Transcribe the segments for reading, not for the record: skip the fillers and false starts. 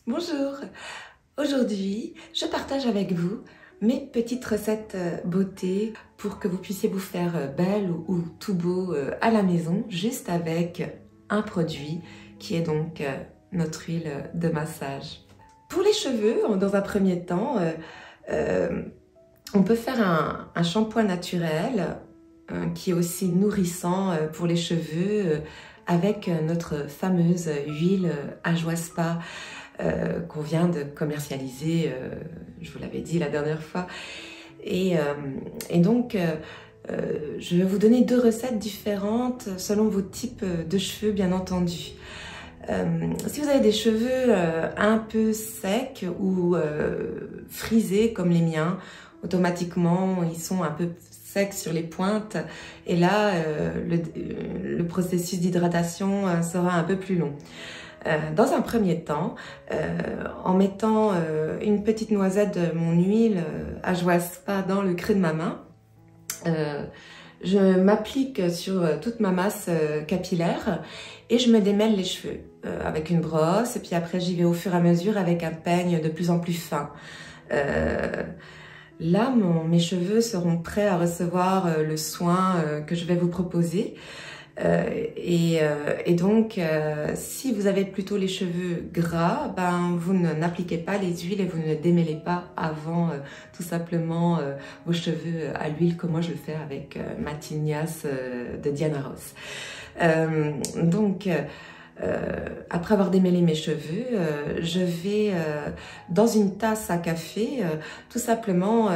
Bonjour, aujourd'hui je partage avec vous mes petites recettes beauté pour que vous puissiez vous faire belle ou tout beau à la maison juste avec un produit qui est donc notre huile de massage. Pour les cheveux, dans un premier temps, on peut faire un shampoing naturel qui est aussi nourrissant pour les cheveux avec notre fameuse huile à joie spa qu'on vient de commercialiser, je vous l'avais dit la dernière fois. Et donc, je vais vous donner deux recettes différentes selon vos types de cheveux, bien entendu. Si vous avez des cheveux un peu secs ou frisés comme les miens, automatiquement ils sont un peu secs sur les pointes et là le processus d'hydratation sera un peu plus long. Dans un premier temps, en mettant une petite noisette de mon huile à joie spa dans le creux de ma main, je m'applique sur toute ma masse capillaire et je me démêle les cheveux avec une brosse, et puis après j'y vais au fur et à mesure avec un peigne de plus en plus fin. Là, mes cheveux seront prêts à recevoir le soin que je vais vous proposer. Et donc, si vous avez plutôt les cheveux gras, ben, vous n'appliquez pas les huiles et vous ne démêlez pas avant tout simplement vos cheveux à l'huile, comme moi je le fais avec ma tignasse de Diana Ross. Après avoir démêlé mes cheveux, je vais dans une tasse à café tout simplement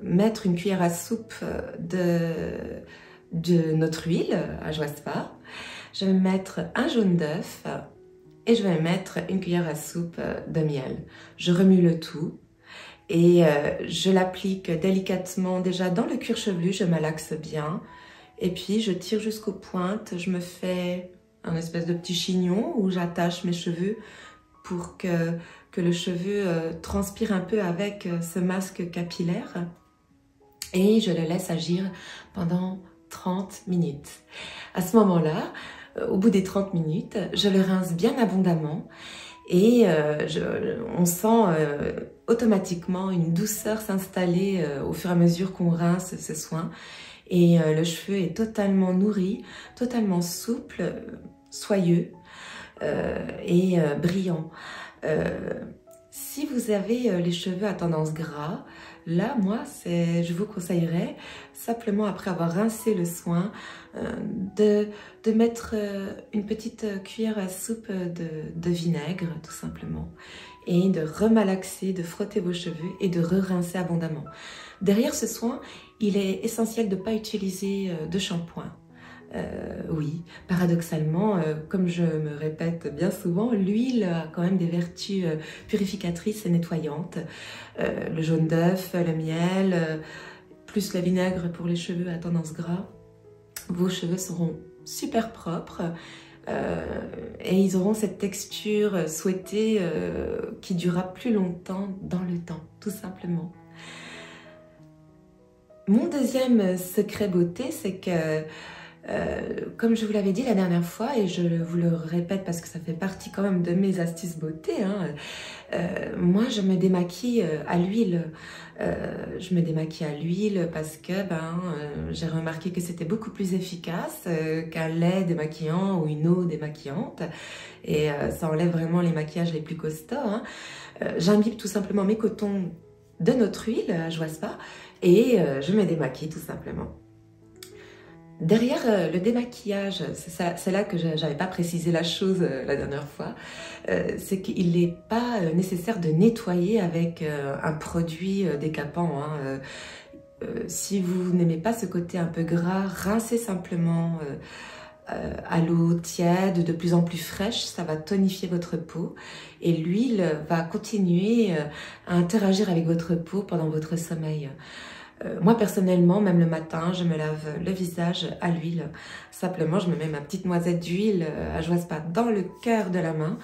mettre une cuillère à soupe de notre huile à joie spa. Je vais mettre un jaune d'œuf et je vais mettre une cuillère à soupe de miel. Je remue le tout et je l'applique délicatement déjà dans le cuir chevelu, je malaxe bien et puis je tire jusqu'aux pointes, je me fais un espèce de petit chignon où j'attache mes cheveux pour que le cheveu transpire un peu avec ce masque capillaire et je le laisse agir pendant 30 minutes. À ce moment-là, au bout des 30 minutes, je le rince bien abondamment et on sent automatiquement une douceur s'installer au fur et à mesure qu'on rince ce soin. Et le cheveu est totalement nourri, totalement souple, soyeux et brillant. Si vous avez les cheveux à tendance gras, là, moi, je vous conseillerais simplement après avoir rincé le soin de mettre une petite cuillère à soupe de vinaigre, tout simplement, et de remalaxer, de frotter vos cheveux et de re-rincer abondamment. Derrière ce soin, il est essentiel de ne pas utiliser de shampoing. Oui, paradoxalement, comme je me répète bien souvent, l'huile a quand même des vertus purificatrices et nettoyantes. Le jaune d'œuf, le miel, plus le vinaigre pour les cheveux à tendance gras. Vos cheveux seront super propres et ils auront cette texture souhaitée qui durera plus longtemps dans le temps, tout simplement. Mon deuxième secret beauté, c'est que comme je vous l'avais dit la dernière fois, et je vous le répète parce que ça fait partie quand même de mes astuces beauté, hein, moi je me démaquille à l'huile. Je me démaquille à l'huile parce que j'ai remarqué que c'était beaucoup plus efficace qu'un lait démaquillant ou une eau démaquillante. Et ça enlève vraiment les maquillages les plus costauds. Hein. J'imbibe tout simplement mes cotons de notre huile à joie spa et je me démaquille tout simplement. Derrière le démaquillage, c'est là que je n'avais pas précisé la chose la dernière fois, c'est qu'il n'est pas nécessaire de nettoyer avec un produit décapant. Hein. Si vous n'aimez pas ce côté un peu gras, rincez simplement à l'eau tiède, de plus en plus fraîche, ça va tonifier votre peau et l'huile va continuer à interagir avec votre peau pendant votre sommeil. Moi personnellement, même le matin, je me lave le visage à l'huile. Simplement, je me mets ma petite noisette d'huile à joie spa dans le cœur de la main.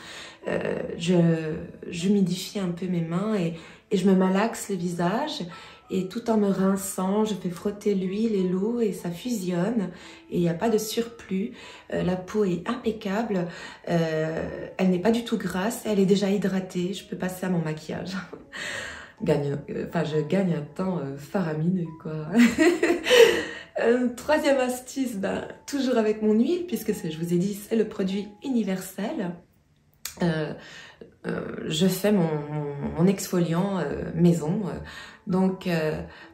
J'humidifie un peu mes mains et je me malaxe le visage. et tout en me rinçant, je fais frotter l'huile et l'eau et ça fusionne et il n'y a pas de surplus. La peau est impeccable, elle n'est pas du tout grasse, elle est déjà hydratée, je peux passer à mon maquillage. Je gagne un temps faramineux, quoi. Troisième astuce, toujours avec mon huile, puisque je vous ai dit, c'est le produit universel. Je fais mon exfoliant maison. Donc,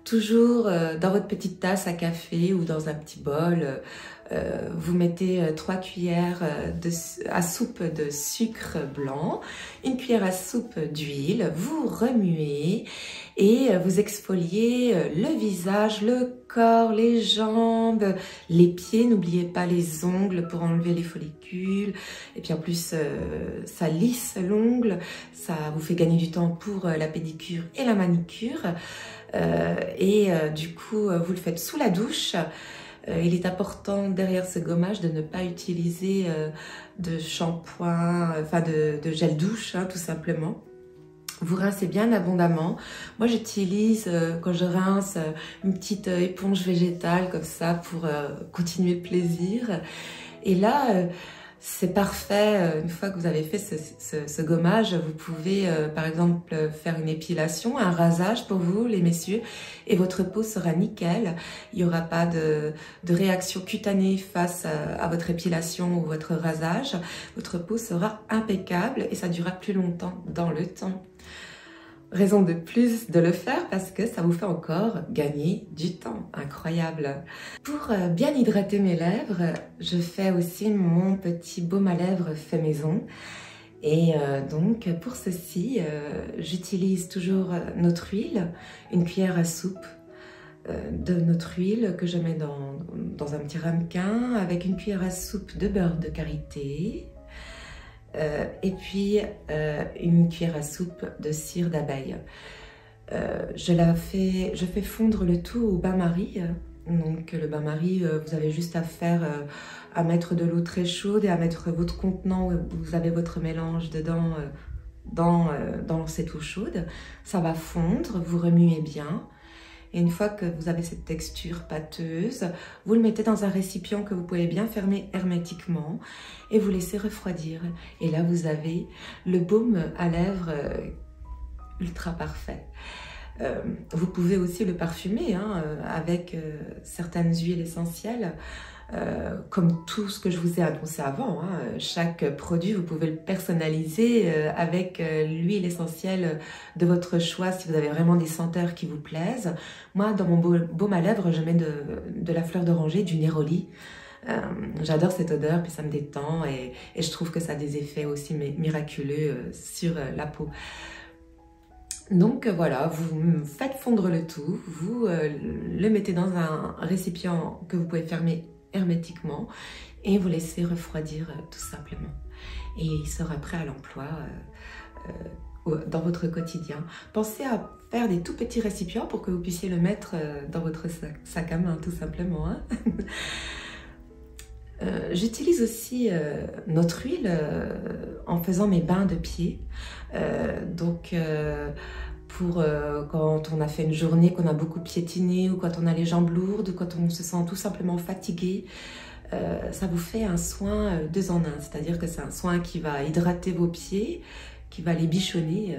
toujours dans votre petite tasse à café ou dans un petit bol, vous mettez 3 cuillères à soupe de sucre blanc, 1 cuillère à soupe d'huile, vous remuez et vous exfoliez le visage, le corps, les jambes, les pieds. N'oubliez pas les ongles pour enlever les follicules. Et puis en plus, ça lisse l'ongle, ça vous fait gagner du temps pour la pédicure et la manicure. Du coup, vous le faites sous la douche. Il est important derrière ce gommage de ne pas utiliser de shampoing, de gel douche, hein, tout simplement. Vous rincez bien abondamment. Moi, j'utilise, quand je rince, une petite éponge végétale comme ça pour continuer le plaisir. Et là, c'est parfait. Une fois que vous avez fait ce gommage, vous pouvez, par exemple, faire une épilation, un rasage pour vous, les messieurs, et votre peau sera nickel. Il n'y aura pas de réaction cutanée face à votre épilation ou votre rasage. Votre peau sera impeccable et ça durera plus longtemps dans le temps. Raison de plus de le faire parce que ça vous fait encore gagner du temps. Incroyable! Pour bien hydrater mes lèvres, je fais aussi mon petit baume à lèvres fait maison. Et donc pour ceci, j'utilise toujours notre huile, 1 cuillère à soupe de notre huile que je mets dans un petit ramequin avec 1 cuillère à soupe de beurre de karité. Et puis 1 cuillère à soupe de cire d'abeille. Je fais fondre le tout au bain-marie. Donc le bain-marie, vous avez juste à mettre de l'eau très chaude et à mettre votre contenant où vous avez votre mélange dedans dans cette eau chaude. Ça va fondre, vous remuez bien. Et une fois que vous avez cette texture pâteuse, vous le mettez dans un récipient que vous pouvez bien fermer hermétiquement et vous laissez refroidir. Et là, vous avez le baume à lèvres ultra parfait. Vous pouvez aussi le parfumer avec certaines huiles essentielles. Comme tout ce que je vous ai annoncé avant, chaque produit, vous pouvez le personnaliser avec l'huile essentielle de votre choix si vous avez vraiment des senteurs qui vous plaisent. Moi, dans mon baume à lèvres, je mets de la fleur d'oranger, du néroli. J'adore cette odeur, puis ça me détend et je trouve que ça a des effets aussi miraculeux sur la peau. Donc voilà, vous faites fondre le tout, vous le mettez dans un récipient que vous pouvez fermer hermétiquement et vous laissez refroidir tout simplement. Et il sera prêt à l'emploi dans votre quotidien. Pensez à faire des tout petits récipients pour que vous puissiez le mettre dans votre sac à main tout simplement. J'utilise aussi notre huile en faisant mes bains de pieds. Pour quand on a fait une journée, qu'on a beaucoup piétiné ou quand on a les jambes lourdes ou quand on se sent tout simplement fatigué, ça vous fait un soin 2 en 1. C'est-à-dire que c'est un soin qui va hydrater vos pieds, qui va les bichonner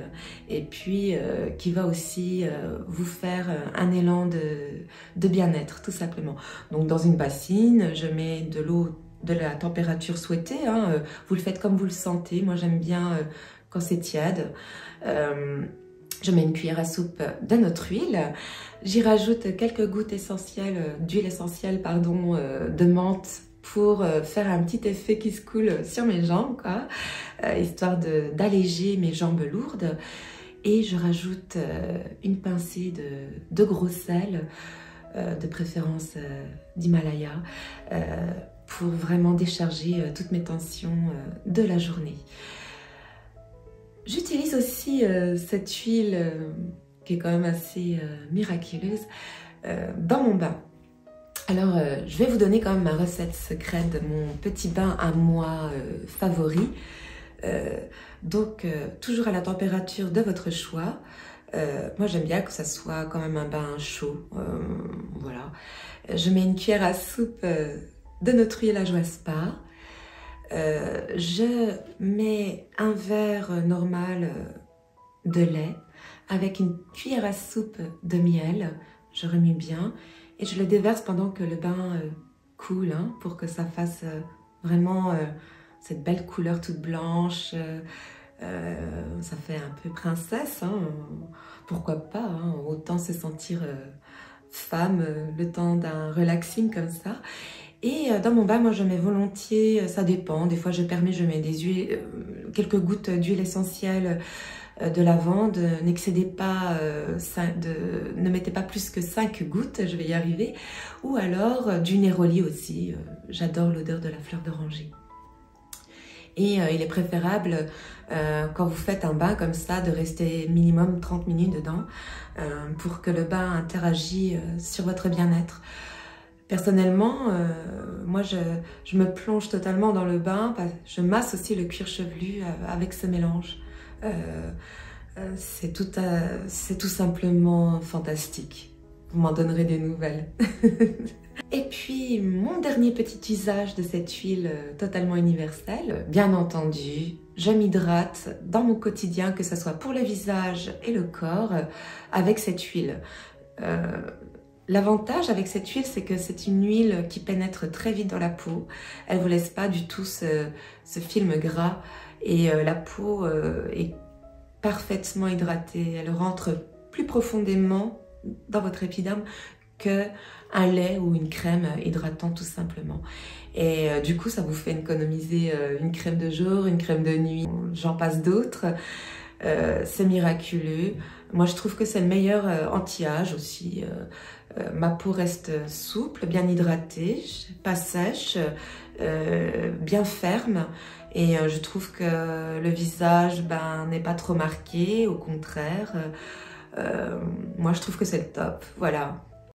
et puis qui va aussi vous faire un élan de bien-être tout simplement. Donc dans une bassine, je mets de l'eau de la température souhaitée, vous le faites comme vous le sentez. Moi j'aime bien quand c'est tiède. Je mets 1 cuillère à soupe de notre huile. J'y rajoute quelques gouttes d'huile essentielle de menthe pour faire un petit effet qui se coule sur mes jambes, quoi, histoire d'alléger mes jambes lourdes. Et je rajoute une pincée de gros sel, de préférence d'Himalaya, pour vraiment décharger toutes mes tensions de la journée. J'utilise aussi cette huile qui est quand même assez miraculeuse dans mon bain. Alors, je vais vous donner quand même ma recette secrète de mon petit bain à moi favori. Toujours à la température de votre choix. Moi j'aime bien que ça soit quand même un bain chaud, voilà. Je mets une cuillère à soupe de notre huile à joie spa. Je mets un verre normal de lait avec une cuillère à soupe de miel. Je remue bien et je le déverse pendant que le bain coule, hein, pour que ça fasse vraiment cette belle couleur toute blanche. Ça fait un peu princesse, hein, pourquoi pas, hein, autant se sentir femme le temps d'un relaxing comme ça. Et dans mon bain, moi je mets volontiers, ça dépend, des fois je mets des huiles, quelques gouttes d'huile essentielle de lavande, n'excédez pas, ne mettez pas plus que 5 gouttes, je vais y arriver, ou alors du néroli aussi, j'adore l'odeur de la fleur d'oranger. Et il est préférable, quand vous faites un bain comme ça, de rester minimum 30 minutes dedans pour que le bain interagisse sur votre bien-être. Personnellement, moi je me plonge totalement dans le bain, je masse aussi le cuir chevelu avec ce mélange. C'est tout simplement fantastique. Vous m'en donnerez des nouvelles. Et puis, mon dernier petit usage de cette huile totalement universelle, bien entendu, je m'hydrate dans mon quotidien, que ce soit pour le visage et le corps, avec cette huile. L'avantage avec cette huile, c'est que c'est une huile qui pénètre très vite dans la peau. Elle ne vous laisse pas du tout ce film gras et la peau est parfaitement hydratée. Elle rentre plus profondément dans votre épiderme qu'un lait ou une crème hydratante tout simplement. Et du coup, ça vous fait économiser une crème de jour, une crème de nuit, j'en passe d'autres. C'est miraculeux. Moi, je trouve que c'est le meilleur anti-âge aussi. Ma peau reste souple, bien hydratée, pas sèche, bien ferme. Et je trouve que le visage n'est pas trop marqué, au contraire. Moi, je trouve que c'est le top. Voilà.